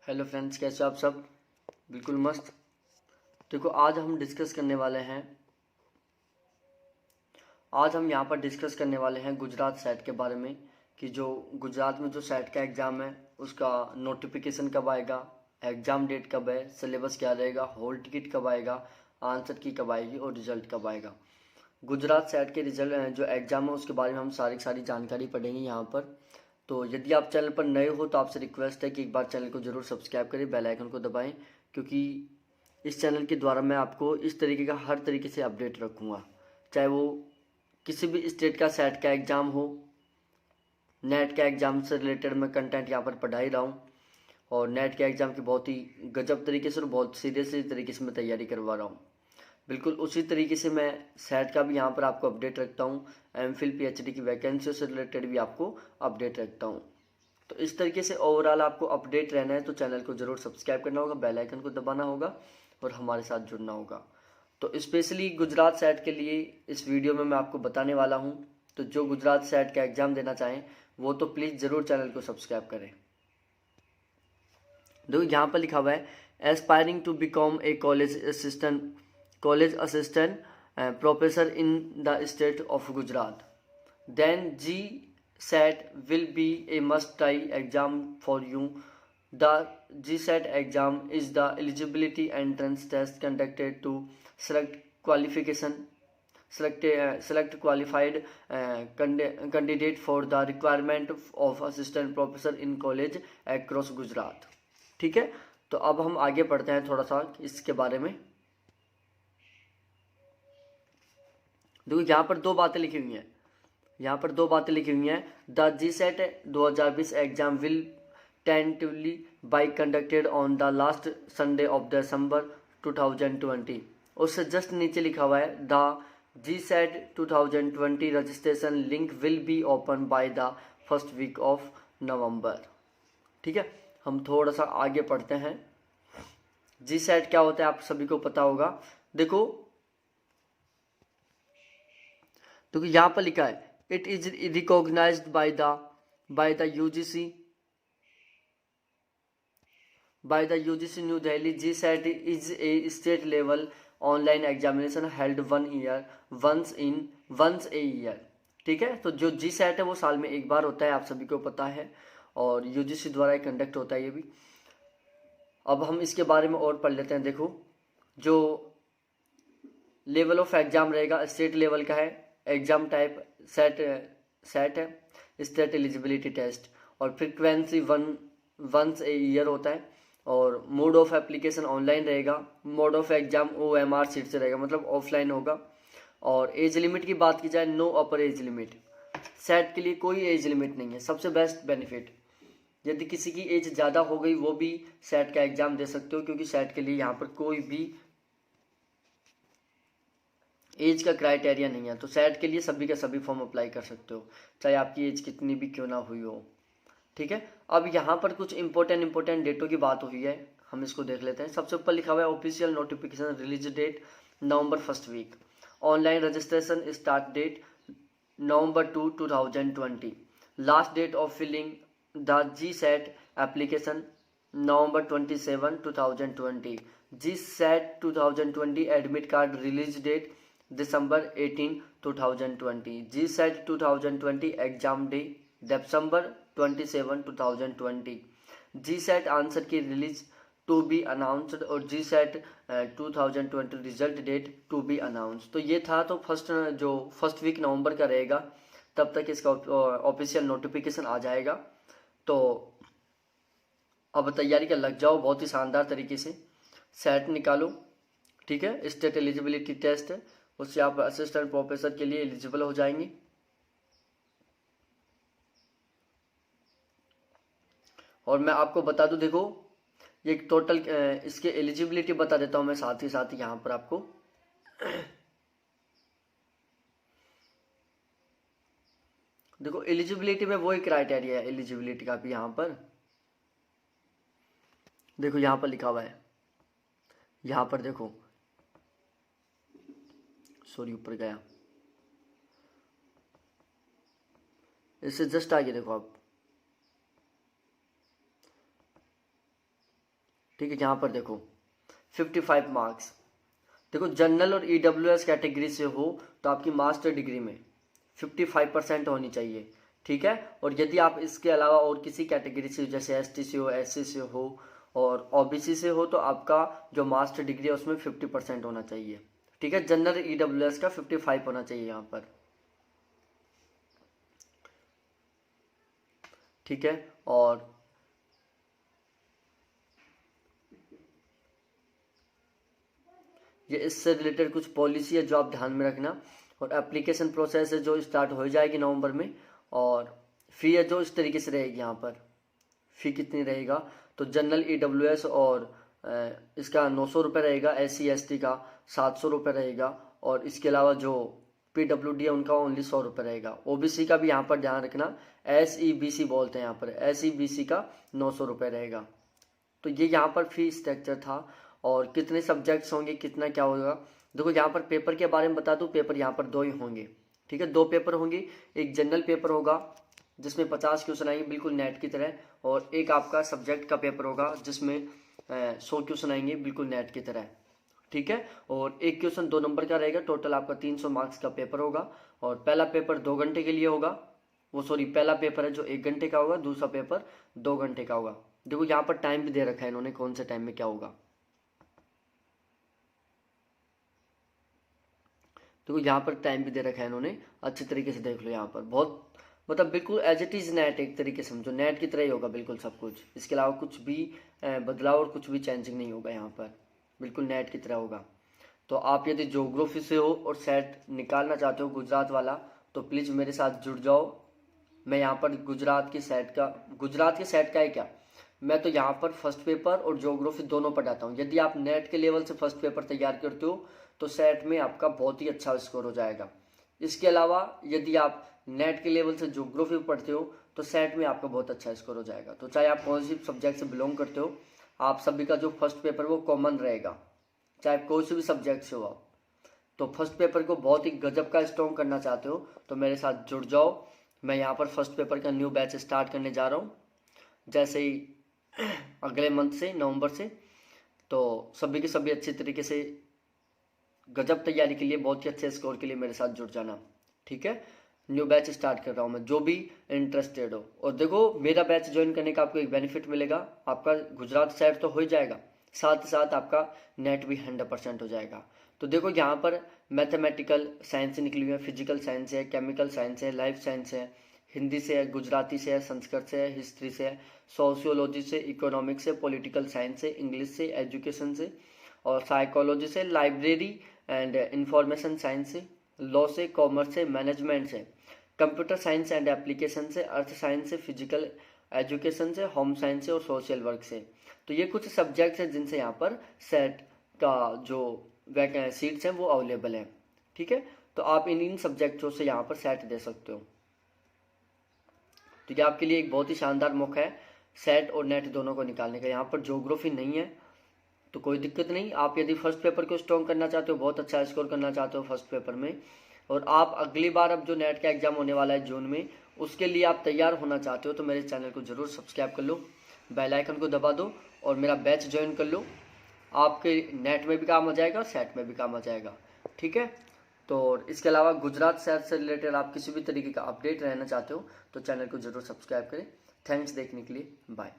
Hello friends, कैसे हो आप सब। बिल्कुल मस्त। देखो, आज हम यहाँ पर डिस्कस करने वाले हैं गुजरात सेट के बारे में कि जो गुजरात में जो सेट का एग्ज़ाम है उसका नोटिफिकेशन कब आएगा, एग्ज़ाम डेट कब है, सिलेबस क्या रहेगा, हॉल टिकट कब आएगा, आंसर की कब आएगी और रिजल्ट कब आएगा। गुजरात सेट के रिजल्ट जो एग्ज़ाम है उसके बारे में हम सारी सारी जानकारी पढ़ेंगे यहाँ पर। तो यदि आप चैनल पर नए हो तो आपसे रिक्वेस्ट है कि एक बार चैनल को ज़रूर सब्सक्राइब करें, बेल आइकन को दबाएं, क्योंकि इस चैनल के द्वारा मैं आपको इस तरीके का हर तरीके से अपडेट रखूँगा। चाहे वो किसी भी स्टेट का सेट का एग्ज़ाम हो, नेट के एग्ज़ाम से रिलेटेड मैं कंटेंट यहाँ पर पढ़ा ही रहा हूँ। और नेट के एग्ज़ाम की बहुत ही गजब तरीके से और बहुत सीरियसली तरीके से मैं तैयारी करवा रहा हूँ। बिल्कुल उसी तरीके से मैं सेट का भी यहाँ पर आपको अपडेट रखता हूँ। एमफिल पीएचडी की वैकेंसी से रिलेटेड भी आपको अपडेट रखता हूँ। तो इस तरीके से ओवरऑल आपको अपडेट रहना है तो चैनल को ज़रूर सब्सक्राइब करना होगा, बेल आइकन को दबाना होगा और हमारे साथ जुड़ना होगा। तो स्पेशली गुजरात सेट के लिए इस वीडियो में मैं आपको बताने वाला हूँ। तो जो गुजरात सेट का एग्ज़ाम देना चाहें वो तो प्लीज़ ज़रूर चैनल को सब्सक्राइब करें। देखो, यहाँ पर लिखा हुआ है aspiring to become a college assistant professor in the state of Gujarat, then GSET will be a must-try exam for you. The GSET exam is the eligibility entrance test conducted to select qualification select qualified candidate for the requirement of assistant professor in college across Gujarat। ठीक है, तो अब हम आगे पढ़ते हैं थोड़ा सा इसके बारे में। देखो, यहाँ पर दो बातें लिखी हुई हैं। The GSET 2020 exam will tentatively be conducted on the last Sunday of December 2020। उससे जस्ट नीचे लिखा हुआ है the GSET 2020 registration link will be open by the first week of November. ठीक है, हम थोड़ा सा आगे पढ़ते हैं। GSET क्या होता है आप सभी को पता होगा। देखो यहाँ पर लिखा है it is recognized by the UGC New Delhi. GSET is a state level online examination held once a year. ठीक है, तो जो GSET है वो साल में एक बार होता है, आप सभी को पता है, और UGC द्वारा कंडक्ट होता है ये भी। अब हम इसके बारे में और पढ़ लेते हैं। देखो, जो लेवल ऑफ एग्जाम रहेगा स्टेट लेवल का है, एग्जाम टाइप सेट है, स्टेट एलिजिबिलिटी टेस्ट, और फ्रिक्वेंसी वंस ए ईयर होता है, और मोड ऑफ एप्लीकेशन ऑनलाइन रहेगा, mode of exam OMR seat से रहेगा, मतलब ऑफलाइन होगा। और एज लिमिट की बात की जाए, no upper age limit. SET के लिए कोई एज लिमिट नहीं है, सबसे बेस्ट बेनिफिट। यदि किसी की एज ज़्यादा हो गई वो भी सेट का एग्जाम दे सकते हो, क्योंकि सेट के लिए यहाँ पर कोई भी एज का क्राइटेरिया नहीं है। तो सेट के लिए सभी का सभी फॉर्म अप्लाई कर सकते हो, चाहे आपकी एज कितनी भी क्यों ना हुई हो। ठीक है, अब यहाँ पर कुछ इंपॉर्टेंट डेटों की बात हुई है, हम इसको देख लेते हैं। सबसे ऊपर लिखा हुआ है official notification release date November first week, online registration start date November 2, 2020, last date of filling the GSET application November 27, 2020, GSET 2020 admit card release date December 18, 2020, GSET 2020 exam day December 27, 2020, GSET answer key release to be announced, और GSET 2020 result date to be announce. तो ये था। तो first week नवंबर का रहेगा, तब तक इसका ऑफिशियल नोटिफिकेशन आ जाएगा। तो अब तैयारी का लग जाओ बहुत ही शानदार तरीके से, सेट निकालो। ठीक है, स्टेट एलिजिबिलिटी टेस्ट है, उससे आप असिस्टेंट प्रोफेसर के लिए एलिजिबल हो जाएंगे। और मैं आपको बता दूं, देखो ये टोटल इसके एलिजिबिलिटी बता देता हूं मैं साथ ही यहाँ पर आपको। देखो, एलिजिबिलिटी में वही क्राइटेरिया है एलिजिबिलिटी का भी। यहाँ पर देखो, यहाँ पर लिखा हुआ है, यहाँ पर देखो, सॉरी ऊपर गया, इससे जस्ट आगे देखो आप, ठीक है, यहाँ पर देखो 55 मार्क्स। देखो जनरल और EWS कैटेगरी से हो तो आपकी मास्टर डिग्री में 55% होनी चाहिए, ठीक है। और यदि आप इसके अलावा और किसी कैटेगरी से जैसे ST से हो, SC से हो और OBC से हो तो आपका जो मास्टर डिग्री है उसमें 50% होना चाहिए, ठीक है। जनरल EWS का 55 होना चाहिए यहाँ पर, ठीक है। और ये इससे रिलेटेड कुछ पॉलिसी है जो आप ध्यान में रखना। और एप्लीकेशन प्रोसेस है जो स्टार्ट हो जाएगी नवंबर में। और फी है जो इस तरीके से रहेगी, यहाँ पर फी कितनी रहेगा तो जनरल EWS और इसका 900 रुपये रहेगा, SC ST का 700 रुपये रहेगा और इसके अलावा जो PWD है उनका ओनली 100 रुपये रहेगा। OBC का भी यहाँ पर ध्यान रखना, SEBC बोलते हैं यहाँ पर, SEBC का 900 रुपये रहेगा। तो ये यहाँ पर फी स्ट्रक्चर था। और कितने सब्जेक्ट्स होंगे, कितना क्या होगा, देखो यहाँ पर पेपर के बारे में बता दूँ, पेपर यहाँ पर 2 ही होंगे, ठीक है। 2 पेपर होंगे, एक जनरल पेपर होगा जिसमें 50 क्वेश्चन आएंगे बिल्कुल नेट की तरह, और एक आपका सब्जेक्ट का पेपर होगा जिसमें 100 क्वेश्चन आएंगे बिल्कुल नेट की तरह, ठीक है। और एक क्वेश्चन 2 नंबर का रहेगा, टोटल आपका 300 मार्क्स का पेपर होगा। और पहला पेपर 2 घंटे के लिए होगा, वो सॉरी पहला पेपर है जो 1 घंटे का होगा, दूसरा पेपर 2 घंटे का होगा। देखो यहाँ पर टाइम भी दे रखा है इन्होंने, कौन से टाइम में क्या होगा। देखो यहाँ पर टाइम भी दे रखा है इन्होंने, अच्छी तरीके से देख लो। यहाँ पर बहुत मतलब बिल्कुल एज इट इज़ नेट, एक तरीके से समझो नेट की तरह ही होगा बिल्कुल सब कुछ। इसके अलावा कुछ भी बदलाव और कुछ भी चेंजिंग नहीं होगा, यहाँ पर बिल्कुल नेट की तरह होगा। तो आप यदि ज्योग्राफी से हो और सेट निकालना चाहते हो गुजरात वाला तो प्लीज़ मेरे साथ जुड़ जाओ। मैं यहाँ पर गुजरात के सेट का ही क्या, मैं तो यहाँ पर फर्स्ट पेपर और ज्योग्राफी दोनों पढ़ाता हूँ। यदि आप नेट के लेवल से फर्स्ट पेपर तैयार करते हो तो सेट में आपका बहुत ही अच्छा स्कोर हो जाएगा। इसके अलावा यदि आप नेट के लेवल से ज्योग्राफी पढ़ते हो तो सेट में आपका बहुत अच्छा स्कोर हो जाएगा। तो चाहे आप कौन सी सब्जेक्ट से बिलोंग करते हो, आप सभी का जो फर्स्ट पेपर वो कॉमन रहेगा, चाहे कोई से भी सब्जेक्ट से हो आप। तो फर्स्ट पेपर को बहुत ही गजब का स्ट्रॉन्ग करना चाहते हो तो मेरे साथ जुड़ जाओ। मैं यहाँ पर फर्स्ट पेपर का न्यू बैच स्टार्ट करने जा रहा हूँ जैसे ही अगले मंथ से, नवंबर से। तो सभी के सभी अच्छी तरीके से गजब तैयारी के लिए, बहुत ही अच्छे स्कोर के लिए मेरे साथ जुड़ जाना, ठीक है। न्यू बैच स्टार्ट कर रहा हूँ मैं, जो भी इंटरेस्टेड हो। और देखो मेरा बैच ज्वाइन करने का आपको एक बेनिफिट मिलेगा, आपका गुजरात सेट तो हो ही जाएगा, साथ ही साथ आपका नेट भी 100% हो जाएगा। तो देखो यहाँ पर मैथमेटिकल साइंस से निकली हुई है, फिजिकल साइंस है, केमिकल साइंस है, लाइफ साइंस है, हिंदी से है, गुजराती से है, संस्कृत से है, हिस्ट्री से है, सोशियोलॉजी से, इकोनॉमिक्स से, पॉलिटिकल साइंस से, इंग्लिश से, एजुकेशन से और साइकोलॉजी से, लाइब्रेरी एंड इंफॉर्मेशन साइंस से, लॉ से, कॉमर्स से, मैनेजमेंट से, कंप्यूटर साइंस एंड एप्लीकेशन से, अर्थ साइंस से, फिजिकल एजुकेशन से, होम साइंस से और सोशल वर्क से। तो ये कुछ सब्जेक्ट्स हैं जिनसे यहाँ पर सेट का जो सीट्स हैं वो अवेलेबल हैं, ठीक है। तो आप इन सब्जेक्टों से यहाँ पर सेट दे सकते हो। तो ये आपके लिए एक बहुत ही शानदार मौका है सेट और नेट दोनों को निकालने का। यहाँ पर ज्योग्राफी नहीं है तो कोई दिक्कत नहीं, आप यदि फर्स्ट पेपर को स्ट्रॉन्ग करना चाहते हो, बहुत अच्छा स्कोर करना चाहते हो फर्स्ट पेपर में, और आप अगली बार अब जो नेट का एग्जाम होने वाला है जून में, उसके लिए आप तैयार होना चाहते हो तो मेरे चैनल को जरूर सब्सक्राइब कर लो, बेल आइकन को दबा दो और मेरा बैच ज्वाइन कर लो। आपके नेट में भी काम आ जाएगा और सेट में भी काम आ जाएगा, ठीक है। तो इसके अलावा गुजरात शहर से रिलेटेड आप किसी भी तरीके का अपडेट रहना चाहते हो तो चैनल को जरूर सब्सक्राइब करें। थैंक्स देखने के लिए, बाय।